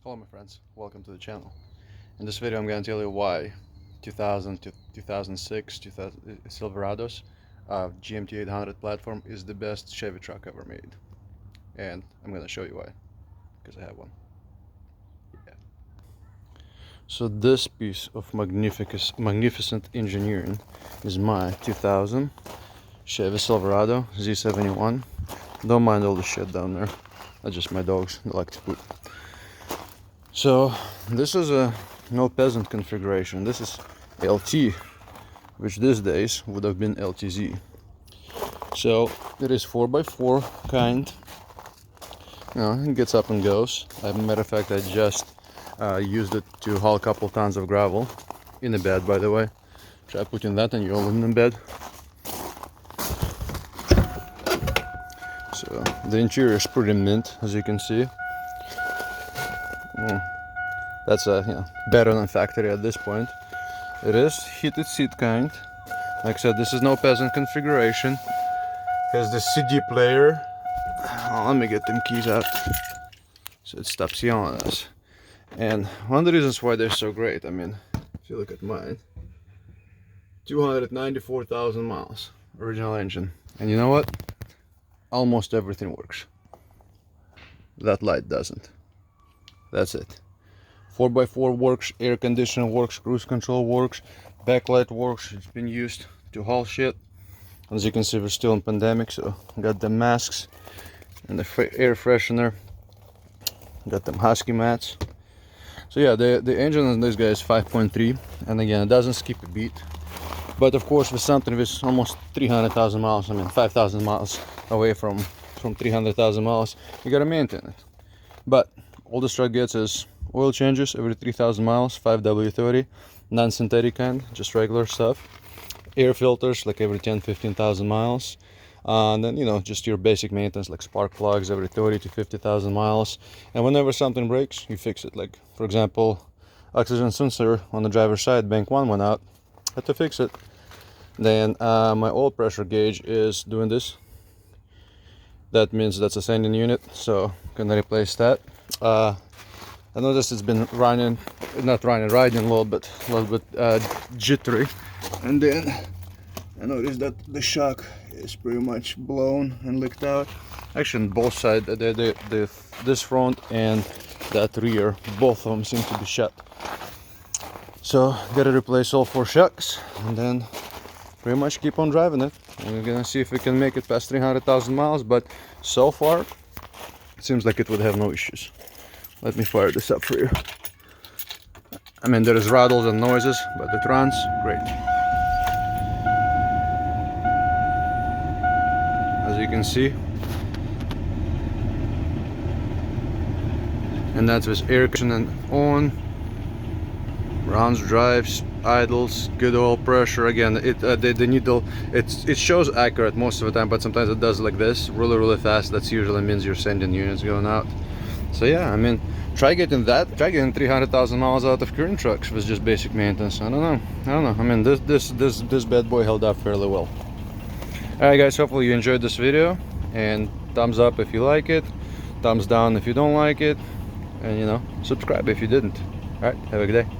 Hello my friends, welcome to the channel. In this video I'm going to tell you why 2000 to 2006 Silverados GMT 800 platform is the best Chevy truck ever made. And I'm going to show you why, because I have one. Yeah. So this piece of magnificent engineering is my 2000 Chevy Silverado Z71. Don't mind all the shit down there, that's just my dogs, they like to poop. So this is a no peasant configuration. This is LT, which these days would have been LTZ. So it is 4x4 kind. It gets up and goes. As a matter of fact, I just used it to haul a couple tons of gravel in a bed, by the way. Try putting that in your aluminum bed. So the interior is pretty mint, as you can see. That's better than factory at this point. It is heated seat kind. Like I said, this is no peasant configuration. Has the CD player. Oh, let me get them keys out so it stops yelling at us. And one of the reasons why they're so great, I mean, if you look at mine, 294,000 miles, original engine. And you know what? Almost everything works. That light doesn't. That's it. 4x4 works, air conditioning works, cruise control works, backlight works. It's been used to haul shit. As you can see, we're still in pandemic, so got the masks and the air freshener. Got them husky mats. So yeah, the engine on this guy is 5.3, and again, it doesn't skip a beat. But of course, with something with almost 300,000 miles, I mean 5,000 miles away from 300,000 miles, you gotta maintain it. But all this truck gets is oil changes every 3,000 miles, 5W30, non-synthetic kind, just regular stuff. Air filters like every 10-15,000 miles. And then, just your basic maintenance like spark plugs every 30 to 50,000 miles. And whenever something breaks, you fix it. Like, for example, oxygen sensor on the driver's side, bank 1 went out, had to fix it. Then my oil pressure gauge is doing this. That means that's a sending unit, so gonna replace that. I noticed it's been riding a little bit jittery, and then I noticed that the shock is pretty much blown and licked out. Actually, on both sides, this front and that rear, both of them seem to be shut. So gotta replace all 4 shocks, and then pretty much keep on driving it. And we're gonna see if we can make it past 300,000 miles, but so far it seems like it would have no issues. Let me fire this up for you. I mean, there is rattles and noises, but it runs great. As you can see. And that's with air conditioning on. Runs, drives, idles, good oil pressure. Again, the needle, it shows accurate most of the time, but sometimes it does like this, really fast. That usually means your sending unit's going out. So yeah, I mean, try getting 300,000 miles out of current trucks with just basic maintenance. I don't know. I mean, this bad boy held up fairly well. Alright guys, hopefully you enjoyed this video, and thumbs up if you like it, thumbs down if you don't like it, and subscribe if you didn't. Alright, have a good day.